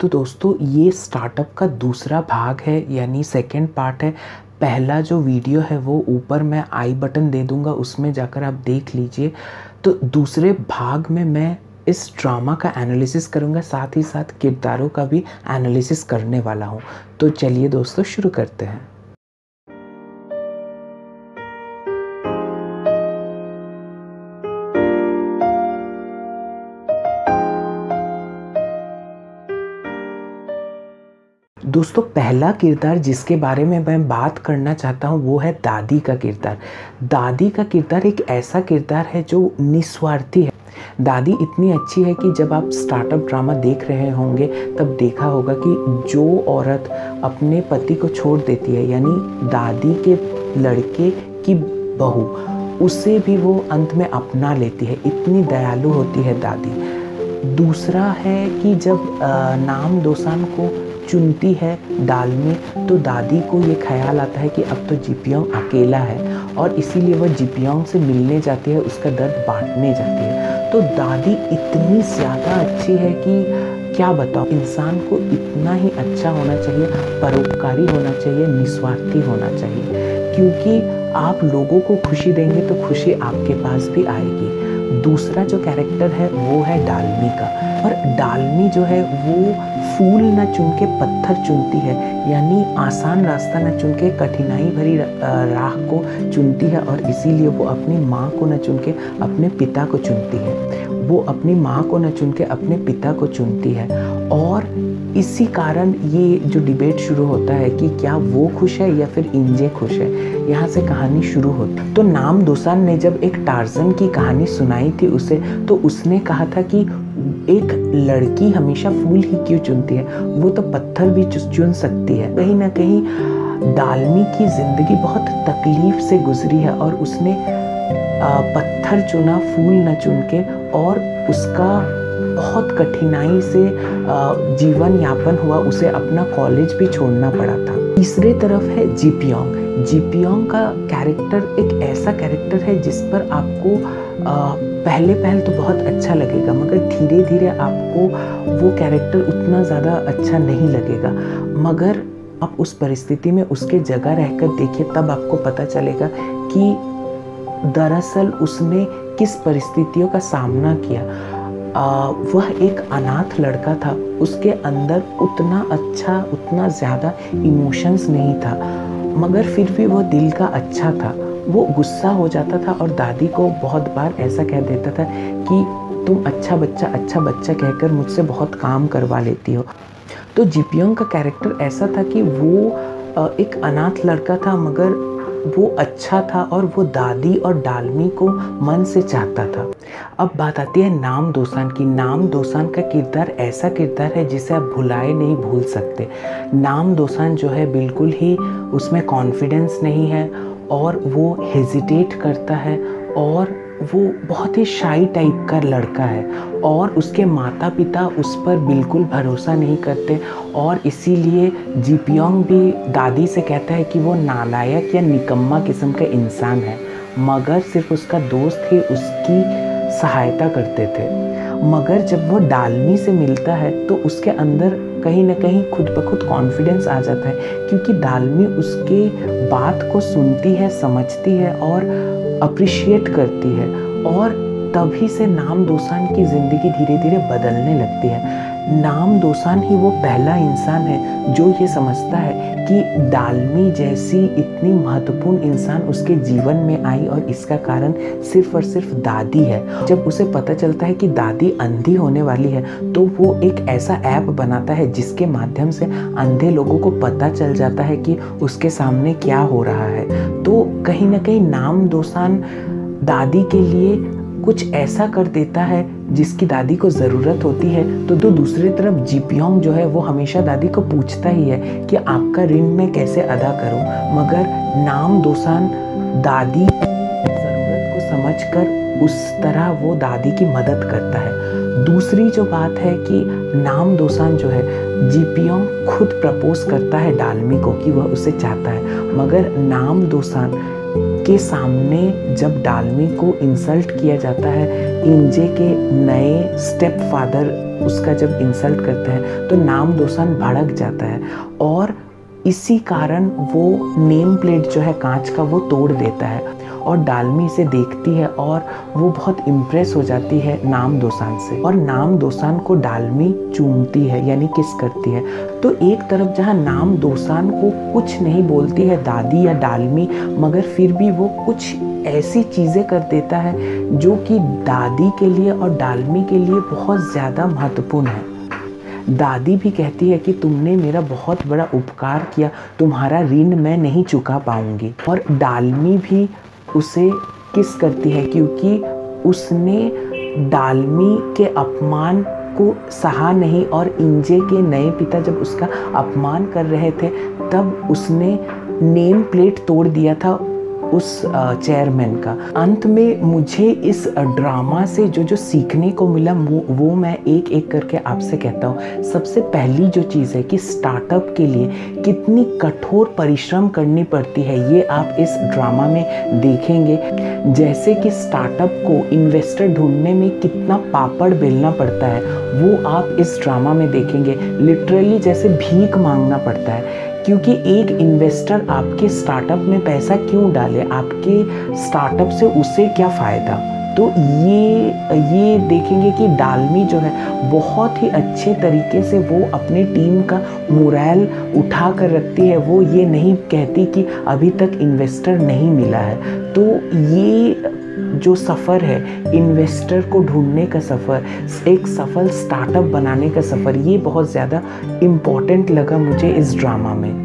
तो दोस्तों ये स्टार्टअप का दूसरा भाग है, यानी सेकंड पार्ट है। पहला जो वीडियो है वो ऊपर मैं आई बटन दे दूंगा, उसमें जाकर आप देख लीजिए। तो दूसरे भाग में मैं इस ड्रामा का एनालिसिस करूंगा, साथ ही साथ किरदारों का भी एनालिसिस करने वाला हूं। तो चलिए दोस्तों शुरू करते हैं। दोस्तों पहला किरदार जिसके बारे में मैं बात करना चाहता हूँ वो है दादी का किरदार। दादी का किरदार एक ऐसा किरदार है जो निस्वार्थी है। दादी इतनी अच्छी है कि जब आप स्टार्टअप ड्रामा देख रहे होंगे तब देखा होगा कि जो औरत अपने पति को छोड़ देती है, यानी दादी के लड़के की बहू, उसे भी वो अंत में अपना लेती है। इतनी दयालु होती है दादी। दूसरा है कि जब नाम दोसान को चुनती है डालमी, तो दादी को ये ख्याल आता है कि अब तो जिपियोंग अकेला है और इसीलिए वह जिपियोंग से मिलने जाती है, उसका दर्द बांटने जाती है। तो दादी इतनी ज़्यादा अच्छी है कि क्या बताओ, इंसान को इतना ही अच्छा होना चाहिए, परोपकारी होना चाहिए, निस्वार्थी होना चाहिए, क्योंकि आप लोगों को खुशी देंगे तो खुशी आपके पास भी आएगी। दूसरा जो कैरेक्टर है वो है डालमी का। और डालमी जो है वो फूल न चुन के पत्थर चुनती है, यानी आसान रास्ता न चुन के कठिनाई भरी राह को चुनती है, और इसीलिए वो अपनी माँ को न चुन के अपने पिता को चुनती है। वो अपनी माँ को न चुन के अपने पिता को चुनती है, और इसी कारण ये जो डिबेट शुरू होता है कि क्या वो खुश है या फिर इंजे खुश है, यहाँ से कहानी शुरू होती। तो नाम दोसान ने जब एक टार्जन की कहानी सुनाई थी उसे, तो उसने कहा था कि एक लड़की हमेशा फूल ही क्यों चुनती है, वो तो पत्थर भी चुन सकती है। कहीं ना कहीं डालमी की जिंदगी बहुत तकलीफ से गुजरी है और उसने पत्थर चुना, फूल न चुन के, और उसका बहुत कठिनाई से जीवन यापन हुआ। उसे अपना कॉलेज भी छोड़ना पड़ा था। तीसरे तरफ है जिपियोंग। जिपियोंग का कैरेक्टर एक ऐसा कैरेक्टर है जिस पर आपको पहले तो बहुत अच्छा लगेगा, मगर धीरे धीरे आपको वो कैरेक्टर उतना ज़्यादा अच्छा नहीं लगेगा। मगर आप उस परिस्थिति में उसके जगह रहकर देखिए, तब आपको पता चलेगा कि दरअसल उसने किस परिस्थितियों का सामना किया। वह एक अनाथ लड़का था, उसके अंदर उतना अच्छा, उतना ज़्यादा इमोशंस नहीं था, मगर फिर भी वो दिल का अच्छा था। वो गुस्सा हो जाता था और दादी को बहुत बार ऐसा कह देता था कि तुम अच्छा बच्चा कहकर मुझसे बहुत काम करवा लेती हो। तो जिपियोंग का कैरेक्टर ऐसा था कि वो एक अनाथ लड़का था, मगर वो अच्छा था और वो दादी और डालमी को मन से चाहता था। अब बात आती है नाम दोसान की। नाम दोसान का किरदार ऐसा किरदार है जिसे आप भुलाए नहीं भूल सकते। नाम दोसान जो है बिल्कुल ही उसमें कॉन्फिडेंस नहीं है, और वो हेजिटेट करता है, और वो बहुत ही शाई टाइप का लड़का है, और उसके माता पिता उस पर बिल्कुल भरोसा नहीं करते, और इसीलिए जिपियोंग भी दादी से कहता है कि वो नालायक या निकम्मा किस्म का इंसान है, मगर सिर्फ उसका दोस्त ही उसकी सहायता करते थे। मगर जब वो डालमी से मिलता है तो उसके अंदर कहीं ना कहीं खुद ब खुद कॉन्फिडेंस आ जाता है, क्योंकि डालमी उसके बात को सुनती है, समझती है और अप्रिशिएट करती है, और तभी से नाम दोसान की ज़िंदगी धीरे धीरे बदलने लगती है। नाम दोसान ही वो पहला इंसान है जो ये समझता है कि डालमी जैसी इतनी महत्वपूर्ण इंसान उसके जीवन में आई, और इसका कारण सिर्फ और सिर्फ दादी है। जब उसे पता चलता है कि दादी अंधी होने वाली है, तो वो एक ऐसा ऐप बनाता है जिसके माध्यम से अंधे लोगों को पता चल जाता है कि उसके सामने क्या हो रहा है। तो कहीं ना कहीं नाम दोसान दादी के लिए कुछ ऐसा कर देता है जिसकी दादी को ज़रूरत होती है। तो दूसरी तरफ जिपियोंग जो है वो हमेशा दादी को पूछता ही है कि आपका ऋण मैं कैसे अदा करूं, मगर नाम दोसान दादी ज़रूरत को समझकर उस तरह वो दादी की मदद करता है। दूसरी जो बात है कि नाम दोसान जो है, जिपियोंग खुद प्रपोज करता है डालमी को कि वह उसे चाहता है, मगर नाम दोसान के सामने जब डालमी को इंसल्ट किया जाता है, इंजे के नए स्टेप फादर उसका जब इंसल्ट करते हैं तो नामदोसान भड़क जाता है और इसी कारण वो नेम प्लेट जो है कांच का वो तोड़ देता है और डालमी इसे देखती है और वो बहुत इम्प्रेस हो जाती है नामदोसान से और नामदोसान को डालमी चूमती है यानी किस करती है। तो एक तरफ जहाँ नामदोसान को कुछ नहीं बोलती है दादी या डालमी, मगर फिर भी वो कुछ ऐसी चीज़ें कर देता है जो कि दादी के लिए और डालमी के लिए बहुत ज़्यादा महत्वपूर्ण है। दादी भी कहती है कि तुमने मेरा बहुत बड़ा उपकार किया, तुम्हारा ऋण मैं नहीं चुका पाऊंगी। और डालमी भी उसे किस करती है क्योंकि उसने डालमी के अपमान को सहा नहीं और इंजे के नए पिता जब उसका अपमान कर रहे थे तब उसने नेम प्लेट तोड़ दिया था उस चेयरमैन का। अंत में मुझे इस ड्रामा से जो सीखने को मिला वो मैं एक एक करके आपसे कहता हूँ। सबसे पहली जो चीज़ है कि स्टार्टअप के लिए कितनी कठोर परिश्रम करनी पड़ती है ये आप इस ड्रामा में देखेंगे। जैसे कि स्टार्टअप को इन्वेस्टर ढूंढने में कितना पापड़ बेलना पड़ता है वो आप इस ड्रामा में देखेंगे। लिटरली जैसे भीख मांगना पड़ता है क्योंकि एक इन्वेस्टर आपके स्टार्टअप में पैसा क्यों डाले, आपके स्टार्टअप से उसे क्या फ़ायदा। तो ये देखेंगे कि डालमी जो है बहुत ही अच्छे तरीके से वो अपने टीम का मोरल उठा कर रखती है। वो ये नहीं कहती कि अभी तक इन्वेस्टर नहीं मिला है। तो ये जो सफ़र है इन्वेस्टर को ढूंढने का सफ़र, एक सफल स्टार्टअप बनाने का सफ़र, ये बहुत ज़्यादा इम्पॉर्टेंट लगा मुझे इस ड्रामा में।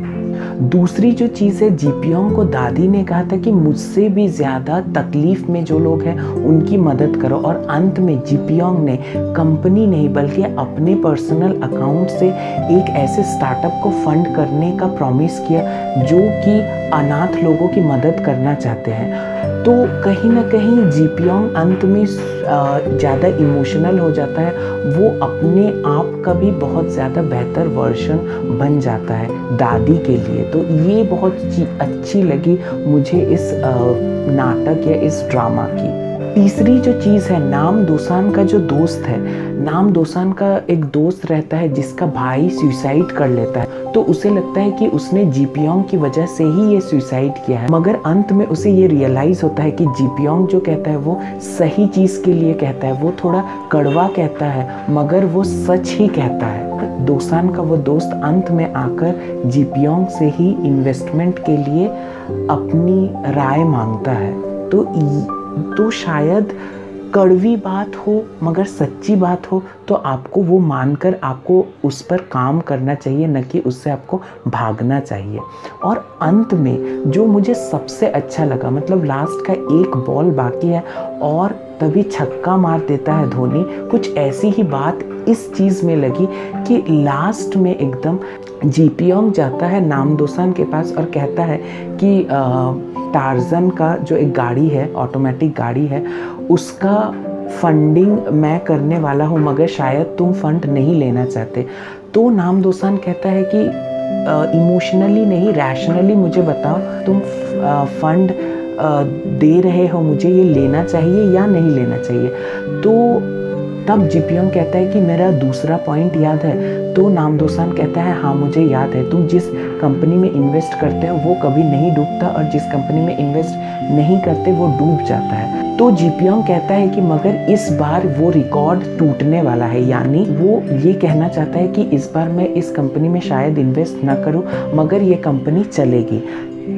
दूसरी जो चीज़ है, जीपियोंग को दादी ने कहा था कि मुझसे भी ज़्यादा तकलीफ़ में जो लोग हैं उनकी मदद करो और अंत में जीपियोंग ने कंपनी नहीं बल्कि अपने पर्सनल अकाउंट से एक ऐसे स्टार्टअप को फंड करने का प्रॉमिस किया जो कि अनाथ लोगों की मदद करना चाहते हैं। तो कहीं ना कहीं जीपियोंग अंत में ज़्यादा इमोशनल हो जाता है, वो अपने आप का भी बहुत ज़्यादा बेहतर वर्जन बन जाता है दादी के लिए। तो ये बहुत अच्छी लगी मुझे इस नाटक या इस ड्रामा की। तीसरी जो चीज़ है, नामदोसान का जो दोस्त है, नामदोसान का एक दोस्त रहता है जिसका भाई सुसाइड कर लेता है। तो उसे लगता है कि उसने जीपियोंग की वजह से ही ये सुसाइड किया है, मगर अंत में उसे ये रियलाइज़ होता है कि जीपियोंग जो कहता है वो सही चीज़ के लिए कहता है। वो थोड़ा कड़वा कहता है मगर वो सच ही कहता है। दोसान का वो दोस्त अंत में आकर जीपियोंग से ही इन्वेस्टमेंट के लिए अपनी राय मांगता है। तो शायद कड़वी बात हो मगर सच्ची बात हो तो आपको वो मानकर आपको उस पर काम करना चाहिए, न कि उससे आपको भागना चाहिए। और अंत में जो मुझे सबसे अच्छा लगा, मतलब लास्ट का एक बॉल बाकी है और तभी छक्का मार देता है धोनी। कुछ ऐसी ही बात इस चीज़ में लगी कि लास्ट में एकदम जीपियोंग जाता है नामदोसान के पास और कहता है कि टार्जन का जो एक गाड़ी है, ऑटोमेटिक गाड़ी है, उसका फंडिंग मैं करने वाला हूँ मगर शायद तुम फंड नहीं लेना चाहते। तो नामदोसान कहता है कि इमोशनली नहीं, रैशनली मुझे बताओ तुम फंड दे रहे हो, मुझे ये लेना चाहिए या नहीं लेना चाहिए। तो तब जीपियोंग कहता है कि मेरा दूसरा पॉइंट याद है। तो नामदोसान कहता है हाँ मुझे याद है, तुम जिस कंपनी में इन्वेस्ट करते हो वो कभी नहीं डूबता और जिस कंपनी में इन्वेस्ट नहीं करते वो डूब जाता है। तो जीपियोंग कहता है कि मगर इस बार वो रिकॉर्ड टूटने वाला है, यानी वो ये कहना चाहता है कि इस बार मैं इस कंपनी में शायद इन्वेस्ट ना करूं मगर ये कंपनी चलेगी।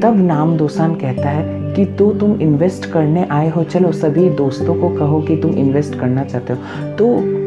तब नामदोसान कहता है कि तो तुम इन्वेस्ट करने आए हो, चलो सभी दोस्तों को कहो कि तुम इन्वेस्ट करना चाहते हो। तो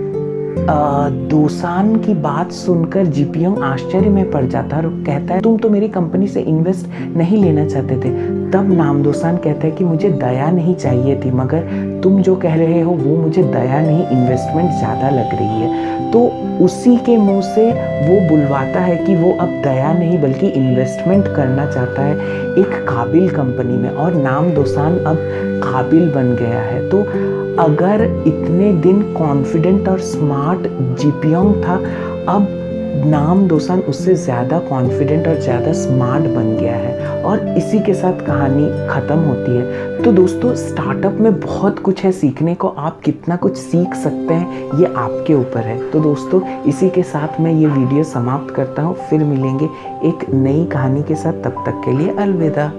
दोसान की बात सुनकर जीपियोंग आश्चर्य में पड़ जाता है और कहता है तुम तो मेरी कंपनी से इन्वेस्ट नहीं लेना चाहते थे। तब नामदोसान कहता है कि मुझे दया नहीं चाहिए थी मगर तुम जो कह रहे हो वो मुझे दया नहीं, इन्वेस्टमेंट ज़्यादा लग रही है। तो उसी के मुंह से वो बुलवाता है कि वो अब दया नहीं बल्कि इन्वेस्टमेंट करना चाहता है एक काबिल कंपनी में, और नामदोसान अब काबिल बन गया है। तो अगर इतने दिन कॉन्फिडेंट और स्मार्ट जीपियोंग था, अब नाम दोसान उससे ज़्यादा कॉन्फिडेंट और ज़्यादा स्मार्ट बन गया है और इसी के साथ कहानी ख़त्म होती है। तो दोस्तों स्टार्टअप में बहुत कुछ है सीखने को, आप कितना कुछ सीख सकते हैं ये आपके ऊपर है। तो दोस्तों इसी के साथ मैं ये वीडियो समाप्त करता हूँ, फिर मिलेंगे एक नई कहानी के साथ, तब तक के लिए अलविदा।